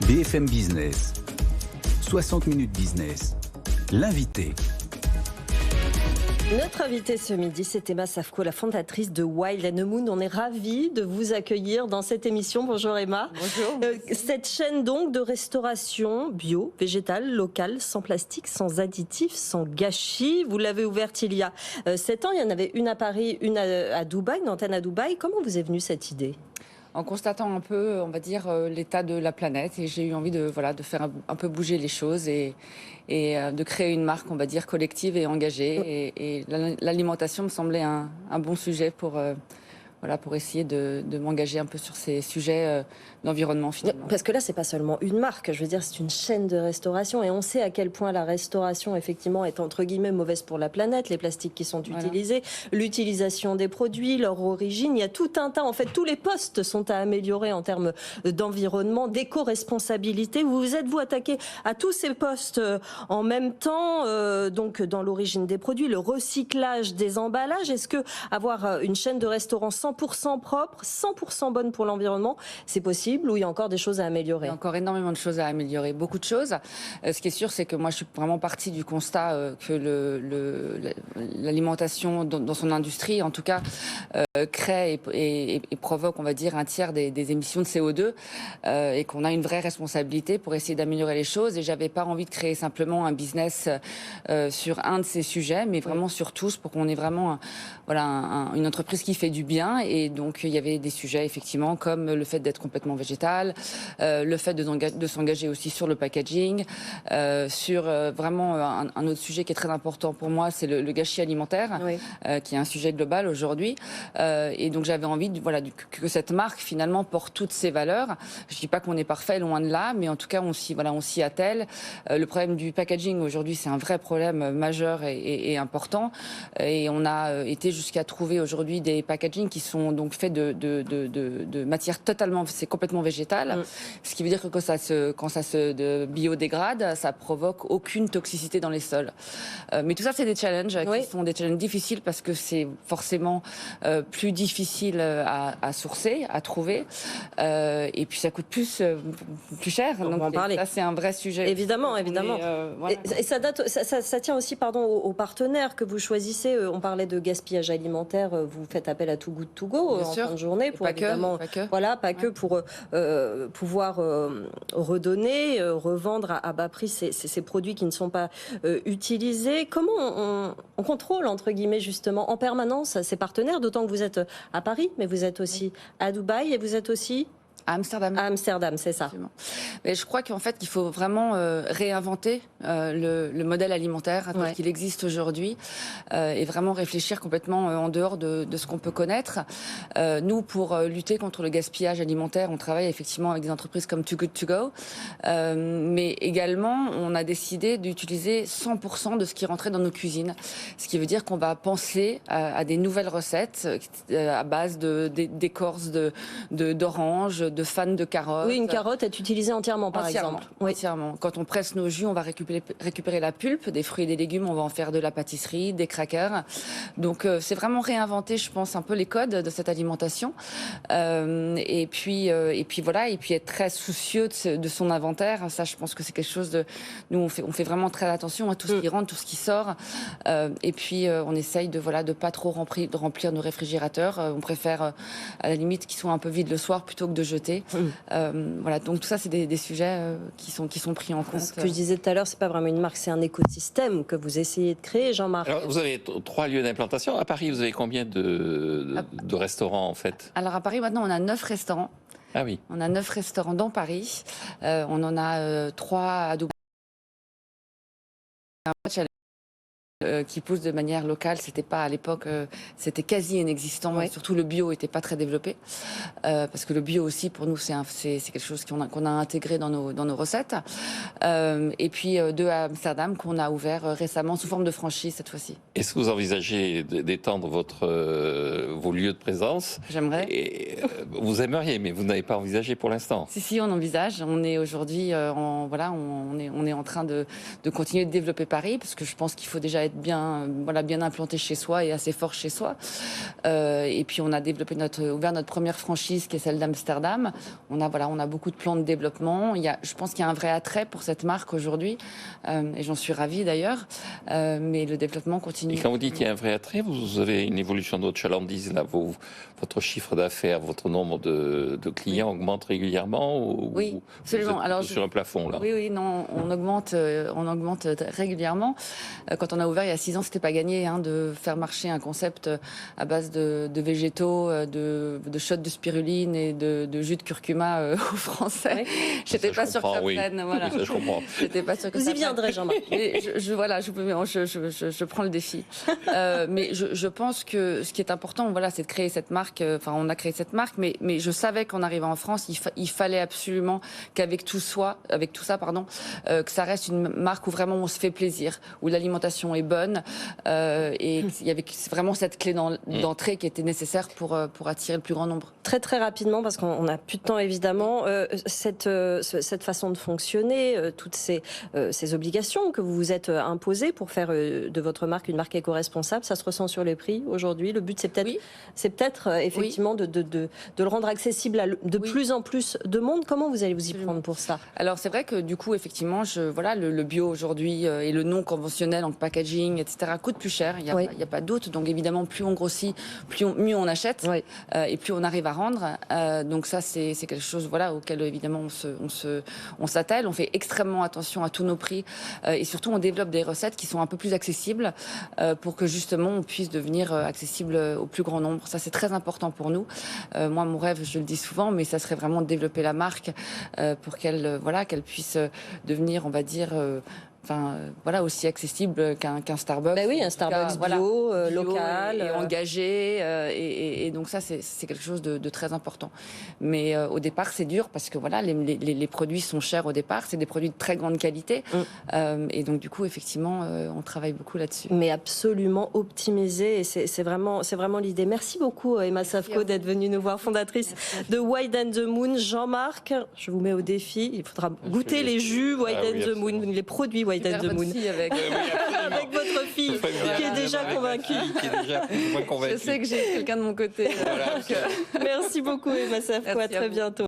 BFM Business, 60 minutes business, l'invité. Notre invitée ce midi, c'est Emma Safko, la fondatrice de Wild and Moon. On est ravis de vous accueillir dans cette émission. Bonjour Emma. Bonjour. Cette chaîne donc de restauration bio, végétale, locale, sans plastique, sans additifs, sans gâchis. Vous l'avez ouverte il y a 7 ans. Il y en avait une à Paris, une à Dubaï, une antenne à Dubaï. Comment vous est venue cette idée ? En constatant un peu, on va dire, l'état de la planète, et j'ai eu envie de faire un peu bouger les choses et de créer une marque, on va dire, collective et engagée. Et l'alimentation me semblait un bon sujet pour essayer de m'engager un peu sur ces sujets d'environnement finalement. Parce que là, c'est pas seulement une marque, je veux dire, c'est une chaîne de restauration et on sait à quel point la restauration, effectivement, est entre guillemets mauvaise pour la planète, les plastiques qui sont utilisés, l'utilisation des produits, leur origine, il y a tout un tas, en fait, tous les postes sont à améliorer en termes d'environnement, d'éco-responsabilité. Vous vous êtes-vous attaqué à tous ces postes en même temps, donc dans l'origine des produits, le recyclage des emballages? Est-ce que avoir une chaîne de restaurant 100% propre, 100% bonne pour l'environnement, c'est possible ou il y a encore des choses à améliorer? Il y a encore énormément de choses à améliorer, beaucoup de choses. Ce qui est sûr, c'est que moi, je suis vraiment partie du constat que l'alimentation dans son industrie, en tout cas, crée et provoque, on va dire, un tiers des émissions de CO2 et qu'on a une vraie responsabilité pour essayer d'améliorer les choses. Et j'avais pas envie de créer simplement un business sur un de ces sujets, mais vraiment sur tous pour qu'on ait vraiment une entreprise qui fait du bien. Et donc, il y avait des sujets, effectivement, comme le fait d'être complètement végétal, le fait de s'engager aussi sur le packaging, sur vraiment un autre sujet qui est très important pour moi, c'est le gâchis alimentaire, qui est un sujet global aujourd'hui. Et donc, j'avais envie que cette marque, finalement, porte toutes ses valeurs. Je ne dis pas qu'on est parfait, loin de là, mais en tout cas, on s'y attelle. Le problème du packaging, aujourd'hui, c'est un vrai problème majeur et important. Et on a été jusqu'à trouver aujourd'hui des packaging qui sont donc faits de matières c'est complètement végétal, ce qui veut dire que quand ça se biodégrade, ça provoque aucune toxicité dans les sols. Mais tout ça, c'est des challenges qui sont des challenges difficiles parce que c'est forcément plus difficile à sourcer, à trouver, et puis ça coûte plus cher. Donc ça, c'est un vrai sujet. Évidemment. Et ça tient aussi, aux partenaires que vous choisissez. On parlait de gaspillage alimentaire. Vous faites appel à Too Good To Go en fin de journée pour évidemment, pas que pour pouvoir redonner, revendre à bas prix ces produits qui ne sont pas utilisés. Comment on contrôle, entre guillemets, justement, en permanence ces partenaires, d'autant que vous êtes à Paris, mais vous êtes aussi à Dubaï et vous êtes aussi... À Amsterdam. À Amsterdam, c'est ça. Mais je crois qu'en fait, il faut vraiment réinventer le modèle alimentaire tel qu'il existe aujourd'hui et vraiment réfléchir complètement en dehors de ce qu'on peut connaître. Nous, pour lutter contre le gaspillage alimentaire, on travaille effectivement avec des entreprises comme Too Good To Go, mais également, on a décidé d'utiliser 100% de ce qui rentrait dans nos cuisines. Ce qui veut dire qu'on va penser à des nouvelles recettes à base d'écorce d'orange, de fans de carottes. Oui, une carotte est utilisée entièrement, par exemple. Oui. Entièrement. Quand on presse nos jus, on va récupérer la pulpe des fruits et des légumes, on va en faire de la pâtisserie, des crackers. Donc c'est vraiment réinventer, je pense, un peu les codes de cette alimentation. Et puis être très soucieux de son inventaire. Ça, je pense que c'est quelque chose de... Nous, on fait vraiment très attention à tout ce qui rentre, tout ce qui sort. Et puis on essaye de pas trop remplir nos réfrigérateurs. On préfère, à la limite, qu'ils soient un peu vides le soir plutôt que de jeter. Donc tout ça, c'est des sujets qui sont pris en compte. Ce que je disais tout à l'heure, c'est pas vraiment une marque, c'est un écosystème que vous essayez de créer, Jean-Marc. Alors, vous avez 3 lieux d'implantation. À Paris, vous avez combien de restaurants, en fait? Alors, à Paris, maintenant, on a 9 restaurants. Ah oui. On a 9 restaurants dans Paris. On en a 3 à Dubaï. Qui pousse de manière locale, c'était pas à l'époque, c'était quasi inexistant. Surtout le bio était pas très développé, parce que le bio aussi pour nous c'est quelque chose qu'on a intégré dans nos recettes. Et puis 2 à Amsterdam qu'on a ouvert récemment sous forme de franchise cette fois-ci. Est-ce que vous envisagez d'étendre vos lieux de présence? J'aimerais. Vous aimeriez, mais vous n'avez pas envisagé pour l'instant. Si, on envisage. On est aujourd'hui, on est en train de continuer de développer Paris, parce que je pense qu'il faut déjà être bien, voilà, bien implanté chez soi et assez fort chez soi. Et puis on a ouvert notre première franchise qui est celle d'Amsterdam. On a beaucoup de plans de développement. Je pense qu'il y a un vrai attrait pour cette marque aujourd'hui, et j'en suis ravie d'ailleurs. Mais le développement continue. Et quand vous dites qu'il y a un vrai attrait, vous avez une évolution de votre chalandise là, votre chiffre d'affaires, votre nombre de clients augmente régulièrement oui, absolument. Alors sur un plafond là. Oui, non, on augmente régulièrement. Quand on a ouvert il y a 6 ans, c'était pas gagné de faire marcher un concept à base de végétaux, de shots de spiruline et de jus de curcuma aux Français. Oui. J'étais pas sûre que ça prenne. Voilà. Ça, je comprends. J'étais pas sûre que vous y viendrez, Jean-Marc. Je prends le défi. Mais je pense que ce qui est important, voilà, c'est de créer cette marque. Enfin, on a créé cette marque, mais je savais qu'en arrivant en France, il fallait absolument qu'avec tout ça, que ça reste une marque où vraiment on se fait plaisir, où l'alimentation est bonne, et il y avait vraiment cette clé d'entrée qui était nécessaire pour attirer le plus grand nombre. Très très rapidement, parce qu'on n'a plus de temps évidemment, cette façon de fonctionner, toutes ces obligations que vous vous êtes imposées pour faire de votre marque une marque éco-responsable, ça se ressent sur les prix aujourd'hui. Le but, c'est peut-être effectivement de le rendre accessible à plus en plus de monde. Comment vous allez vous y prendre pour ça? Alors c'est vrai que du coup, effectivement, le bio aujourd'hui et le non conventionnel en packaging, etc., coûte plus cher. Il n'y a pas d'autre. Donc évidemment, plus on grossit, mieux on achète, et plus on arrive à rendre. Donc ça, c'est quelque chose auquel évidemment on s'attelle. On fait extrêmement attention à tous nos prix, et surtout on développe des recettes qui sont un peu plus accessibles, pour que justement on puisse devenir accessible au plus grand nombre. Ça, c'est très important pour nous. Moi, mon rêve, je le dis souvent, mais ça serait vraiment de développer la marque pour qu'elle puisse devenir, on va dire, aussi accessible qu'un Starbucks. Ben oui, un Starbucks bio, local. Et engagé. Et donc ça, c'est quelque chose de très important. Mais au départ, c'est dur parce que les produits sont chers au départ. C'est des produits de très grande qualité. Et donc du coup, effectivement, on travaille beaucoup là-dessus. Mais absolument optimisé. Et c'est vraiment l'idée. Merci beaucoup, Emma Safko, d'être venue nous voir, fondatrice de White and the Moon. Jean-Marc, je vous mets au défi. Il faudra goûter les jus White and the Moon, les produits White and the Moon. Avec votre fille qui est déjà convaincue. Je sais que j'ai quelqu'un de mon côté. Merci beaucoup, Emma Safko. À très bientôt.